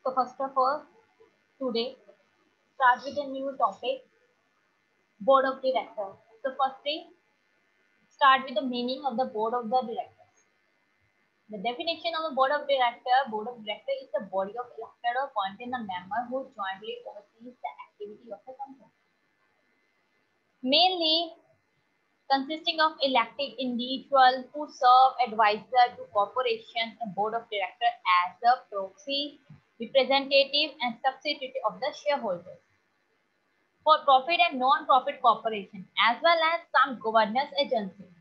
So first of all, today start with a new topic, board of directors. So firstly, start with the meaning of the board of the directors. The definition of a board of director is the body of elected or appointed member who jointly oversees the activity of the company. Mainly consisting of elected individuals who serve advisor to corporation and board of director as the proxy, representative and substitute of the shareholders. For profit and non-profit corporation as well as some governance agencies.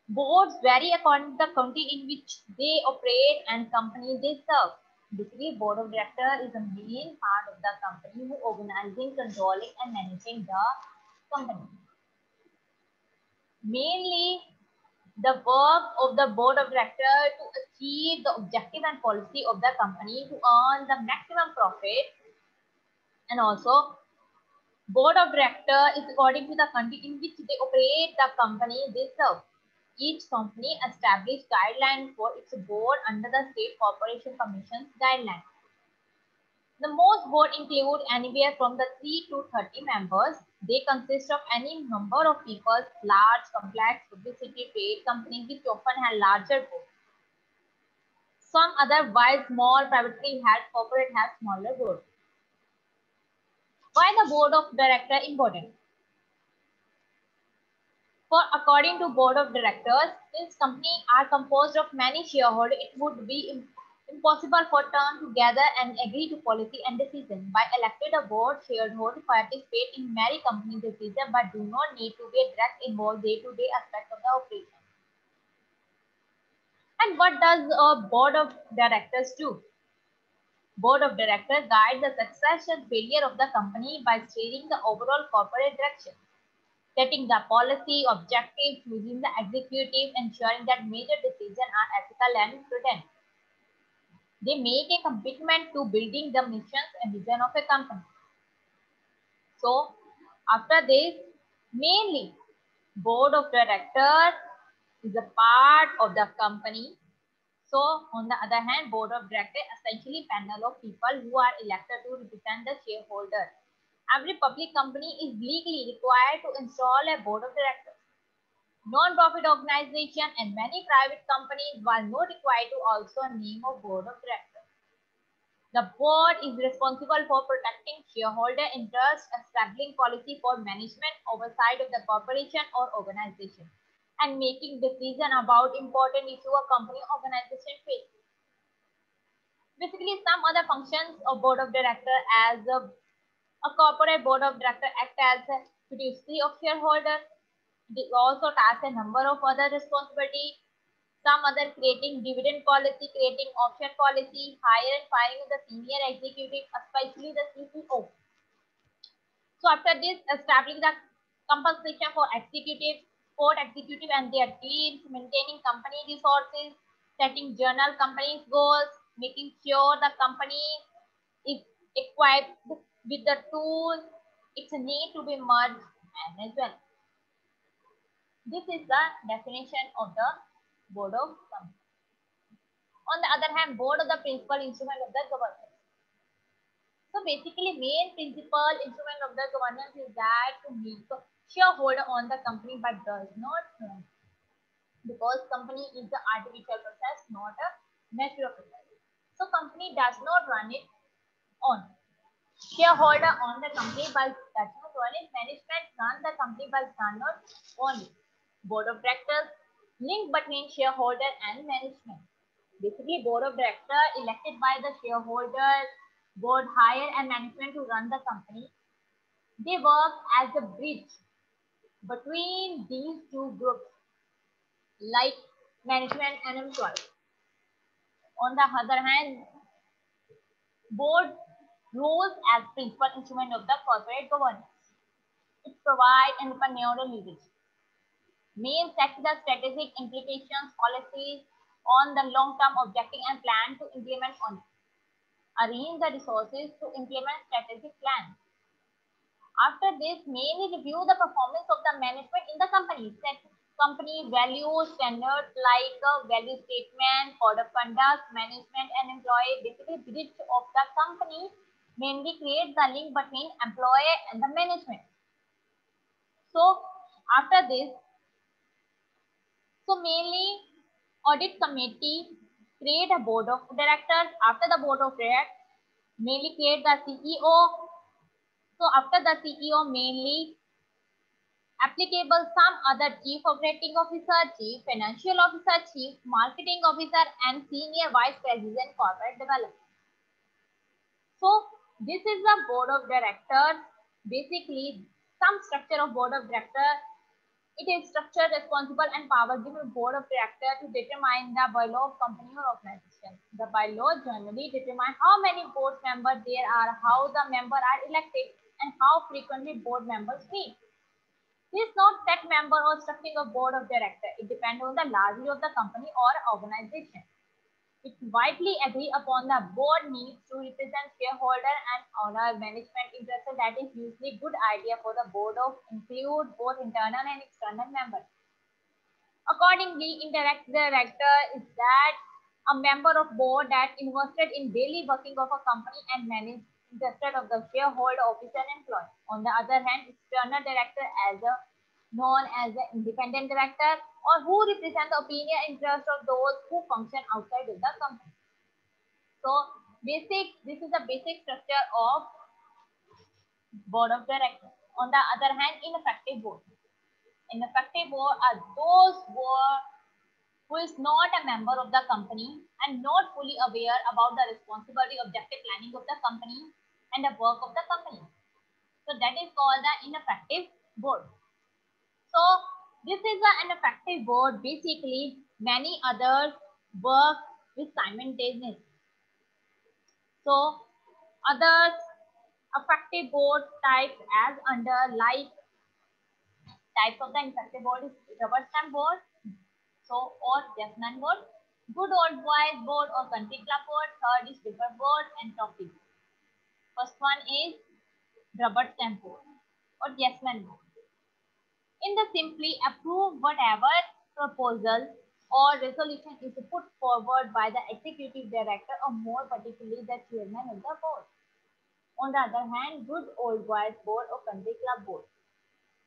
Boards vary according to the country in which they operate and company they serve. Basically, board of directors is the main part of the company who organizing, controlling and managing the company. Mainly, the work of the board of directors to achieve the objective and policy of the company to earn the maximum profit, and also board of directors is according to the country in which they operate the company they serve. Each company established guidelines for its board under the State Corporation Commission's guidelines. The most board include anywhere from the 3 to 30 members. They consist of any number of people, large, complex, publicity, trade companies which often have larger boards. Some otherwise small, privately held corporate have smaller boards. Why the board of director important? For according to board of directors, since companies are composed of many shareholders, it would be impossible for them to gather and agree to policy and decision. By elected a board, shareholders participate in many company decisions but do not need to be direct involved day-to-day aspects of the operation. And what does a board of directors do? Board of directors guide the success and failure of the company by steering the overall corporate direction, setting the policy, objective, choosing the executive, ensuring that major decisions are ethical and prudent. They make a commitment to building the missions and vision of a company. So, after this, mainly, board of directors is a part of the company. So, on the other hand, board of directors essentially panel of people who are elected to represent the shareholder. Every public company is legally required to install a board of directors. Non-profit organization and many private companies were not required to also name a board of directors. The board is responsible for protecting shareholder interests, establishing policy for management, oversight of the corporation or organization, and making decisions about important issues a company organization faces. Basically, some other functions of board of directors as a corporate board of directors act as a fiduciary of shareholder. They also task a number of other responsibilities. Some other creating dividend policy, creating option policy, hire and firing of the senior executive, especially the CCO. So after this, establishing the compensation for executive, support executive and their teams, maintaining company resources, setting journal company's goals, making sure the company is equipped with the tools it's need to be merged and as well. This is the definition of the board of company. On the other hand, board of the principal instrument of the governance. So basically, main principal instrument of the governance is that to make the shareholder on the company but does not own, because company is the artificial process, not a natural process. So company does not run it on. Shareholder on the company but does not run it. Management run the company but does not own it. Board of directors link between shareholder and management. Basically, board of directors elected by the shareholders, board hire and management to run the company. They work as a bridge between these two groups, like management and employees. On the other hand, board rules as principal instrument of the corporate governance. It provides entrepreneurial leadership. Main set the strategic implications, policies on the long-term objective and plan to implement on it. Arrange the resources to implement strategic plans. After this, mainly review the performance of the management in the company. Company value standards like value statement, code of conduct, management and employee. Basically, bridge of the company mainly creates the link between employee and the management. So after this, mainly audit committee create a board of directors. After the board of directors, mainly create the CEO. So after the CEO, mainly applicable some other chief operating officer, chief financial officer, chief marketing officer and senior vice president corporate development. So this is the board of directors. Basically some structure of board of directors. It is structure, responsible and power given board of directors to determine the bylaw of company or organization. The bylaw generally determine how many board members there are, how the members are elected and how frequently board members meet. This is not set member or structuring of board of director. It depends on the largely of the company or organization. It widely agree upon the board needs to represent shareholder and owner management interest. That is usually good idea for the board of include both internal and external members. Accordingly, indirect director is that a member of board that invested in daily working of a company and manage interested of the shareholder, officer, and employee. On the other hand, external director as a known as the independent director or who represent the opinion and interest of those who function outside of the company. So this is the basic structure of board of directors. On the other hand, ineffective board. Ineffective board are those who is not a member of the company and not fully aware about the responsibility, objective planning of the company and the work of the company. So that is called the ineffective board. So this is an ineffective board. Basically, many others work with simultaneously. So others effective board types as under like types of the ineffective board is rubber stamp board, so or Jessamine board, good old boys board or country club board. Third is paper board and trophy board. First one is rubber stamp board or Jessamine board. In the simply approve whatever proposal or resolution is put forward by the executive director or more particularly the chairman of the board. On the other hand, good old boys board or country club board.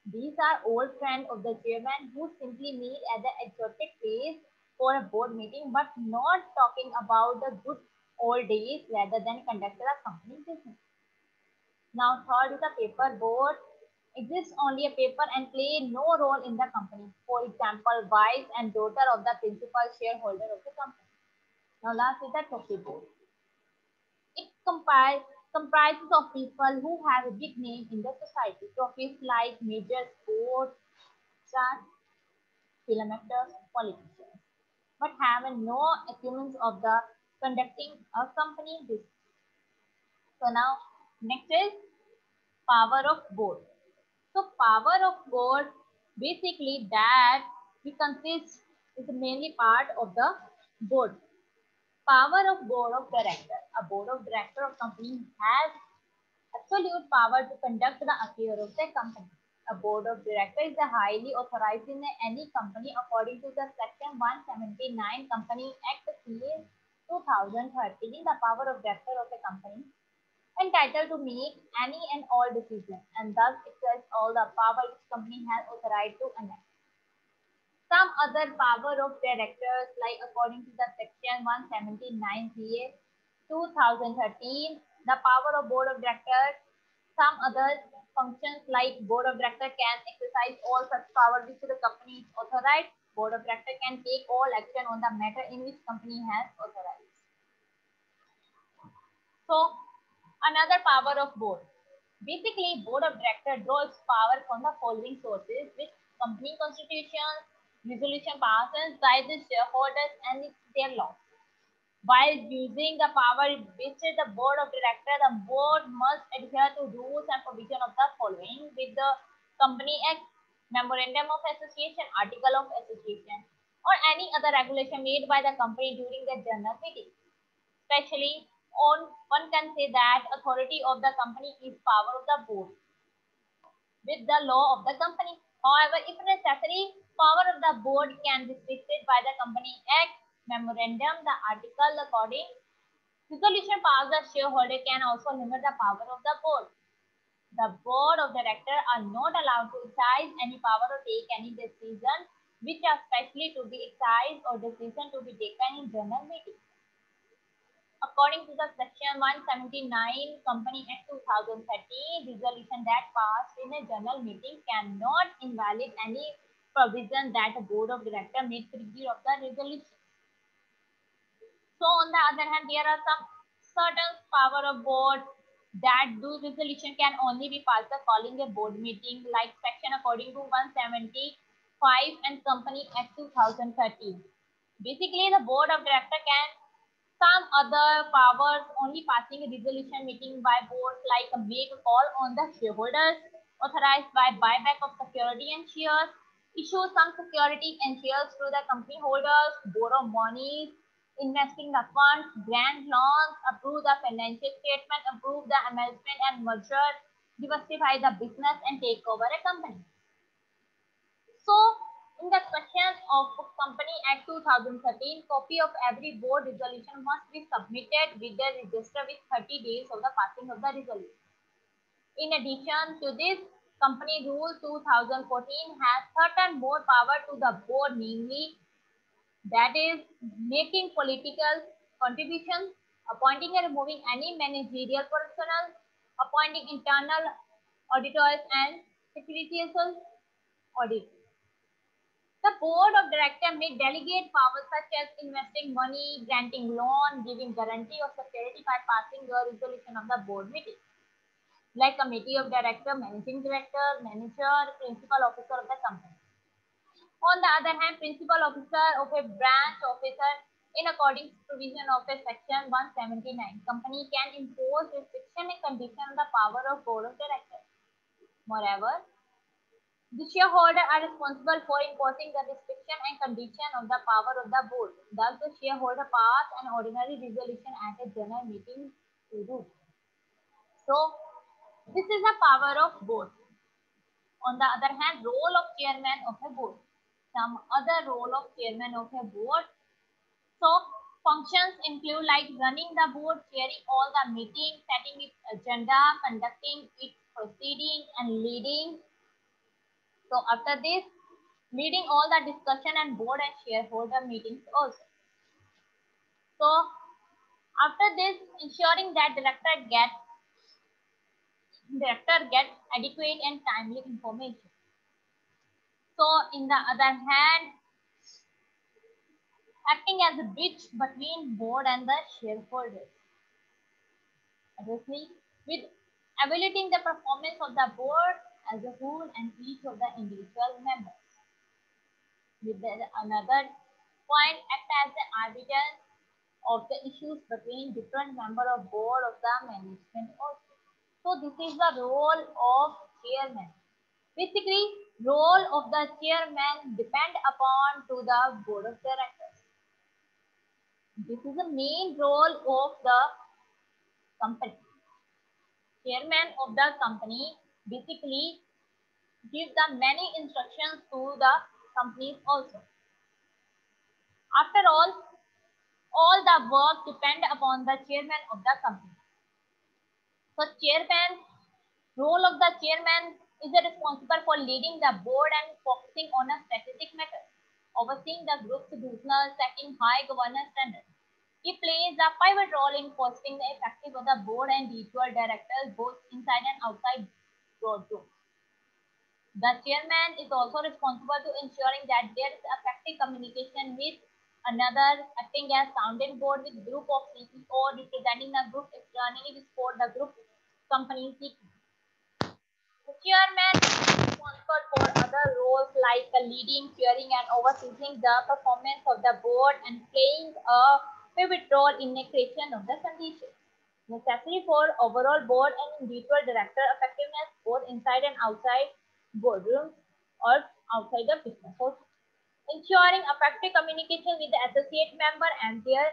These are old friends of the chairman who simply meet at the exotic place for a board meeting but not talking about the good old days rather than conducting a company business. Now third is a paper board. Exists only a paper and play no role in the company. For example, wife and daughter of the principal shareholder of the company. Now last is the trophy board. It comprises of people who have a big name in the society. Trophies like major sports, stars, film actors, politicians, but have no acumen of the conducting a company business. So now next is power of board. So power of board basically that we consist is mainly part of the board. Power of board of director. A board of director of company has absolute power to conduct the affairs of the company. A board of directors is highly authorized in any company according to the section 179 Company Act CA 2013. The power of director of a company entitled to make any and all decisions and thus exercise all the power which company has authorized to enact. Some other power of directors like according to the section 179 CA 2013, the power of board of directors, some other functions like board of director can exercise all such power which the company is authorized. Board of director can take all action on the matter in which company has authorized. So another power of board. Basically, board of director draws power from the following sources which company constitution, resolution passes by the shareholders and their law. While using the power vested the board of directors, the board must adhere to rules and provision of the following with the Company Act, Memorandum of Association, Article of Association, or any other regulation made by the company during the general meeting. Especially on one can say that authority of the company is power of the board with the law of the company. However, if necessary, Power of the board can be restricted by the Company Act, Memorandum, the article according. Resolution passed by shareholder can also limit the power of the board. The board of directors are not allowed to exercise any power or take any decision which are specially to be exercised or decision to be taken in general meeting. According to the section 179 Company Act 2013, resolution that passed in a general meeting cannot invalid any provision that the board of directors made preview of the resolution. So on the other hand, there are some certain power of board that do resolution can only be passed by calling a board meeting, like section according to 175 and Company Act 2013. Basically, the board of director can some other powers only passing a resolution meeting by boards, like make a call on the shareholders, authorized by buyback of security and shares, issue some security and shares to the company holders, borrow money, investing the funds, grant loans, approve the financial statement, approve the amalgamation and merger, diversify the business and take over a company. So, in the question of Company Act 2013, copy of every board resolution must be submitted with the register with 30 days of the passing of the resolution. In addition to this, Company Rule 2014 has certain more power to the board, namely that is making political contributions, appointing and removing any managerial personnel, appointing internal auditors and secretarial audit. The board of directors may delegate powers such as investing money, granting loan, giving guarantee of security by passing the resolution of the board meeting, like committee of director, managing director, manager, principal officer of the company. On the other hand, principal officer of a branch officer in accordance to provision of a section 179, company can impose restriction and condition on the power of board of directors. Moreover, the shareholders are responsible for imposing the restriction and condition of the power of the board. Thus, the shareholder pass an ordinary resolution at a general meeting to do. So, this is the power of board. On the other hand, role of chairman of a board. Some other role of chairman of a board. So, functions include like running the board, chairing all the meetings, setting its agenda, conducting its proceeding, and leading. So after this, leading all the discussion and board and shareholder meetings also. So after this, ensuring that director gets adequate and timely information. So in the other hand, acting as a bridge between board and the shareholders. Obviously, with evaluating the performance of the board as a whole and each of the individual members. With another point, act as the arbiter of the issues between different member of board of the management also. So this is the role of chairman. Basically, role of the chairman depend upon to the board of directors. This is the main role of the company. Chairman of the company basically give the many instructions to the companies also. After all the work depend upon the chairman of the company. So chairman, role of the chairman is responsible for leading the board and focusing on a strategic matter, overseeing the group's business, setting high governance standards. He plays a pivotal role in fostering the effective of the board and individual directors both inside and outside boardroom. The chairman is also responsible to ensuring that there is effective communication with another, acting as sounding board with group of CEO representing the group externally to support the group company. The chairman is responsible for other roles like leading, chairing, and overseeing the performance of the board and playing a pivotal role in the creation of the conditions necessary for overall board and individual director effectiveness both inside and outside boardroom or outside the business. So, ensuring effective communication with the associate member and their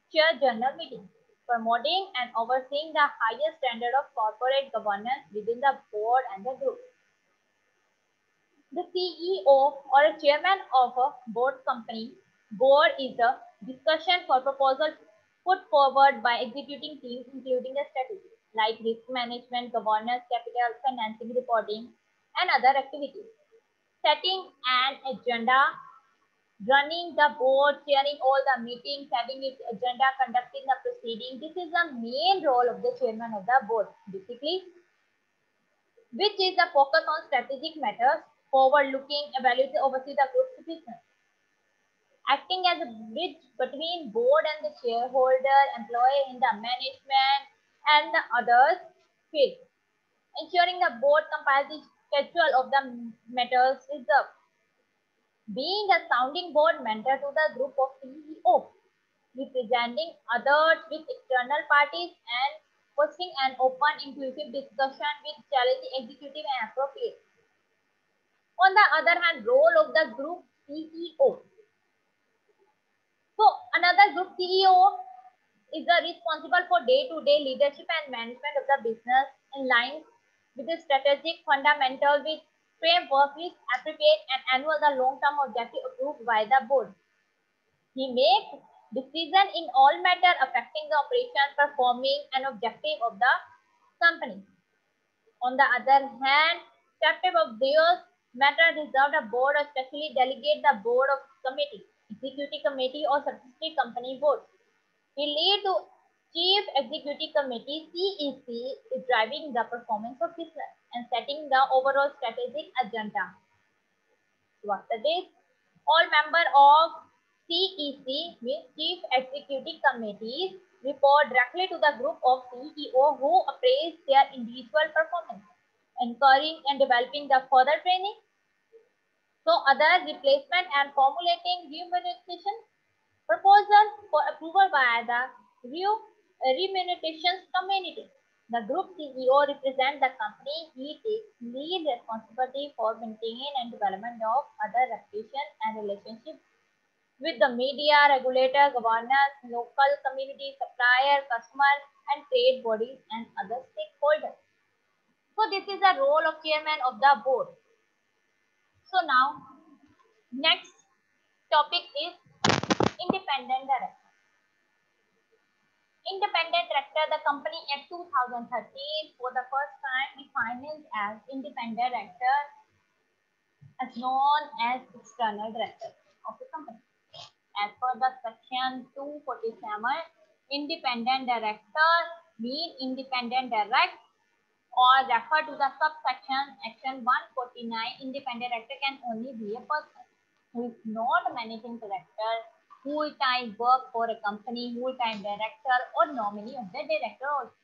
chair general meeting, promoting and overseeing the highest standard of corporate governance within the board and the group. The CEO or a chairman of a board is a discussion for proposals put forward by executing teams, including a strategy like risk management, governance, capital, financing, reporting, and other activities. Setting an agenda, running the board, chairing all the meetings, having its agenda, conducting the proceeding. This is the main role of the chairman of the board, basically, which is the focus on strategic matters, forward-looking, evaluating, oversee the group's business. Acting as a bridge between board and the shareholder, employee in the management, and the others field. Ensuring the board compiles the schedule of the matters reserved. Being a sounding board mentor to the group of CEO, representing others with external parties and hosting an open, inclusive discussion with challenging executive and appropriate. On the other hand, role of the group CEO. So another group CEO is responsible for day-to-day leadership and management of the business in line with the strategic fundamental with framework is appropriate and annual the long-term objective approved by the board. He makes decisions in all matters affecting the operation, performing and objective of the company. On the other hand, captive of those matter reserved a board or especially delegate the board of committee, executive committee or subsidiary company board. He lead to chief executive committee CEC is driving the performance of business and setting the overall strategic agenda. So after this, all members of CEC means Chief Executive Committees report directly to the group of CEO who appraise their individual performance, encouraging and developing the further training. So other replacement and formulating remuneration proposal for approval by the remuneration committee. The group CEO represents the company. He takes lead responsibility for maintaining and development of other reputation and relationship with the media, regulator, governors, local community, supplier, customer, and trade bodies and other stakeholders. So this is the role of chairman of the board. So now, next topic is independent director. Independent director, the Company Act 2013 for the first time defined as independent director as known as external director of the company. As per the section 247, independent director mean independent direct or refer to the subsection action 149. Independent director can only be a person who is not a managing director, full-time work for a company, full-time director or nominee of the director also,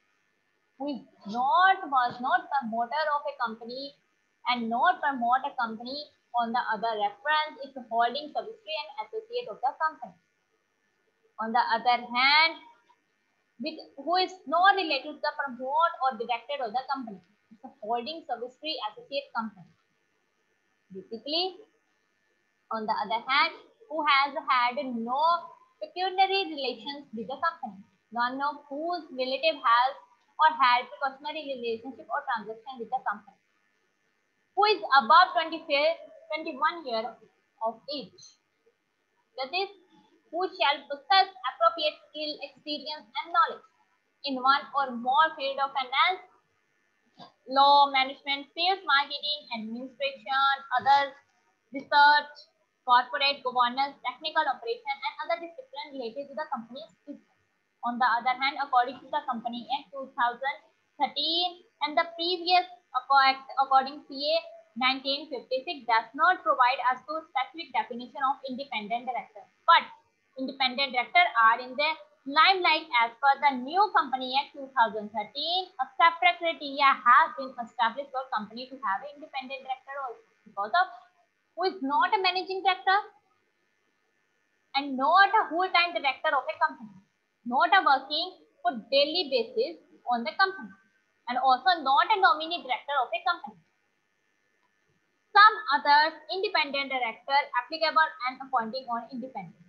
who was not promoter of a company and not promote a company on the other reference is holding subsidiary and associate of the company. On the other hand, who is not related to the promote or director of the company. It's a holding subsidiary associate company. Basically, on the other hand, who has had no pecuniary relations with the company, none of whose relative has or had customary relationship or transaction with the company, who is above 21 years of age, that is, who shall possess appropriate skill, experience, and knowledge in one or more field of finance, law, management, sales, marketing, administration, other research, corporate governance, technical operation, and other disciplines related to the company's business. On the other hand, according to the Company Act 2013 and the previous Act according CA 1956 does not provide us to specific definition of independent director, but independent director are in the limelight as per the new Company Act 2013. A separate criteria has been established for company to have an independent director also because of who is not a managing director and not a full-time director of a company, not a working for daily basis on the company, and also not a nominee director of a company. Some others independent director applicable and appointing on independent.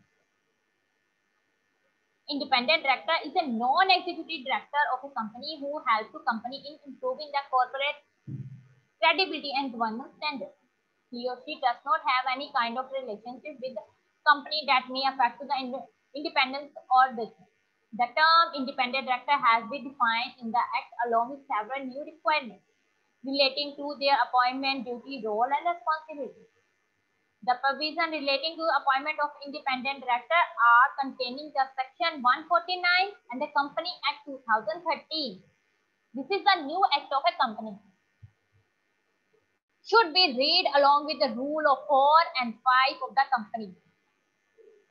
Independent director is a non-executive director of a company who helps the company in improving the corporate credibility and governance standards. he or she does not have any kind of relationship with the company that may affect the independence or business. The term independent director has been defined in the Act along with several new requirements relating to their appointment, duty, role, and responsibility. The provision relating to appointment of independent director are containing the Section 149 and the Company Act 2013. This is the new act of a company. Should be read along with the rule of 4 and 5 of the company.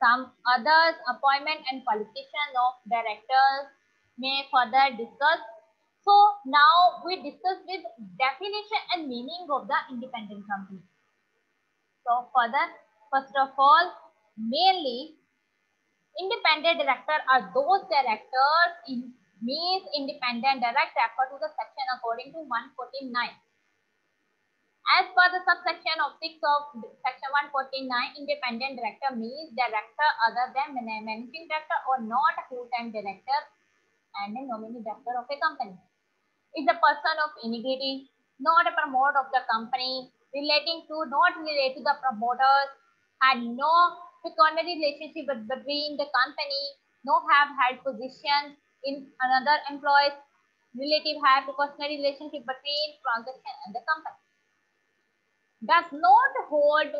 Some others appointment and qualification of directors may further discuss. So now we discuss with definition and meaning of the independent company. So further, first of all, mainly independent director are those directors in means independent direct refer to the section according to 149. As per the subsection of 6 of section 149, independent director means director other than managing director or not a full-time director and a nominee director of a company. Is a person of integrity, not a promoter of the company, relating to, not related to the promoters, had no pecuniary relationship between the company, no have had position in another employees, relative have pecuniary relationship between transaction and the company. Does not hold 22%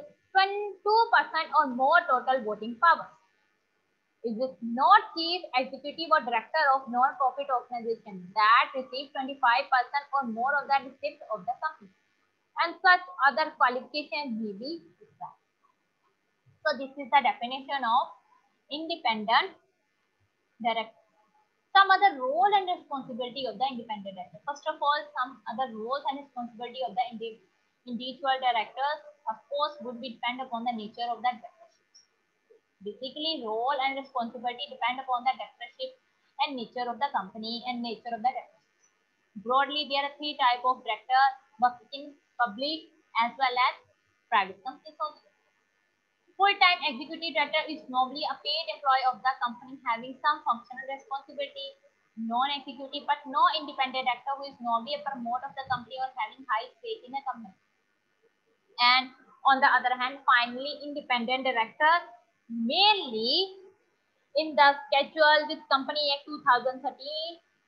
or more total voting power. Is not chief executive or director of non-profit organization that receives 25% or more of the receipts of the company, and such other qualifications may be described. So this is the definition of independent director. Some other role and responsibility of the independent director. First of all, some other roles and responsibility of the individual directors, of course, would be depend upon the nature of the directorship. Basically, role and responsibility depend upon the directorship and nature of the company and nature of the directorship. Broadly, there are 3 types of director working in public as well as private companies also. Full-time executive director is normally a paid employee of the company having some functional responsibility. Non-executive but no independent director who is normally a promoter of the company or having high stake in a company. And on the other hand, finally, independent director mainly in the schedule with Company Act 2013,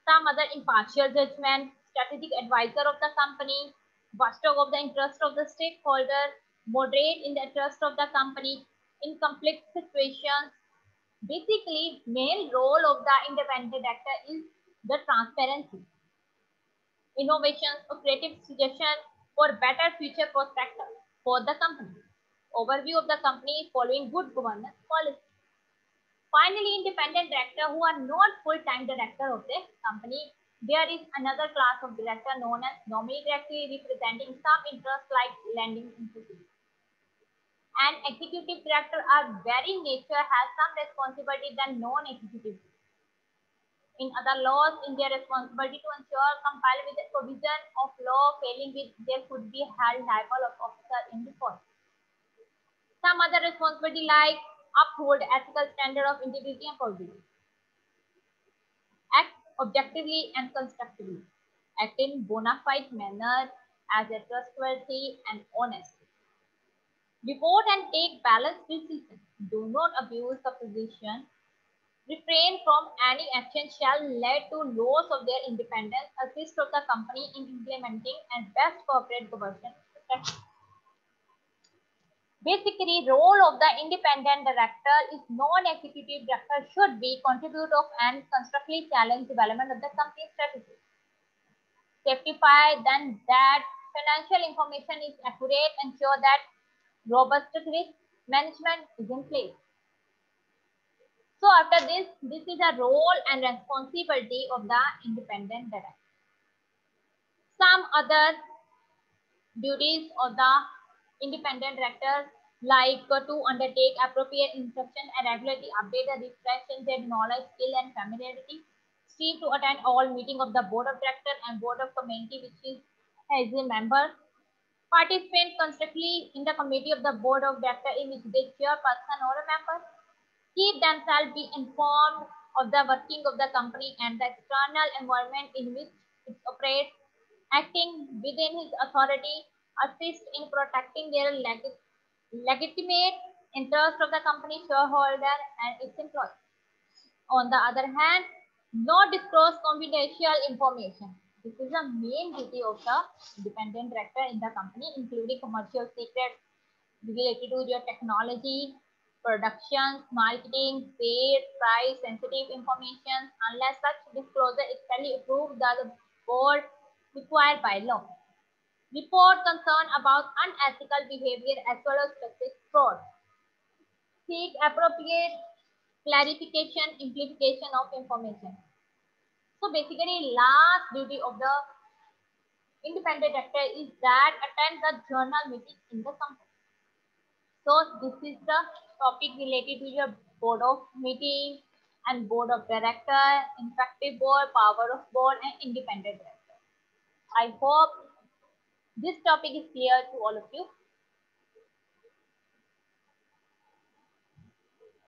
some other impartial judgment, strategic advisor of the company, watchdog of the interest of the stakeholder, moderate in the interest of the company in conflict situations. Basically, main role of the independent director is the transparency, innovations, or creative suggestions for better future prospects for the company. Overview of the company following good governance policy. Finally, independent director who are not full-time director of the company. There is another class of director known as nominee director representing some interest like lending institutions. And executive director are very nature has some responsibility than non-executive. In other laws, in their responsibility to ensure comply with the provision of law, failing which there could be held liable of officer in default. Some other responsibility like uphold ethical standard of integrity and probity. Act objectively and constructively. Act in bona fide manner as a trustworthy and honest. Report and take balanced decisions. Do not abuse the position. Refrain from any action shall lead to loss of their independence. Assist of the company in implementing and best corporate governance. Basically, role of the independent director is non-executive director should be contribute of and constructively challenge development of the company strategy. Safetify then that financial information is accurate, ensure that robust risk management is in place. So after this is a role and responsibility of the independent director. Some other duties of the independent director like to undertake appropriate instruction and regularly update the refresh in their knowledge, skill and familiarity. Strive to attend all meeting of the board of director and board of committee which is as a member. Participate constructively in the committee of the board of director in which they chairperson or a member. Keep themselves be informed of the working of the company and the external environment in which it operates, acting within his authority, assist in protecting their legitimate interest of the company shareholder and its employees. On the other hand, not disclose confidential information. This is the main duty of the independent director in the company, including commercial secrets related to your technology, production, marketing, sales, price, sensitive information, unless such disclosure is fully approved by the board required by law. Report concern about unethical behavior as well as specific fraud. Seek appropriate clarification, implication of information. So basically, last duty of the independent director is that attend the journal meeting in the company. So this is the topic related to your board of meeting and board of director, effective board, power of board, and independent director. I hope this topic is clear to all of you.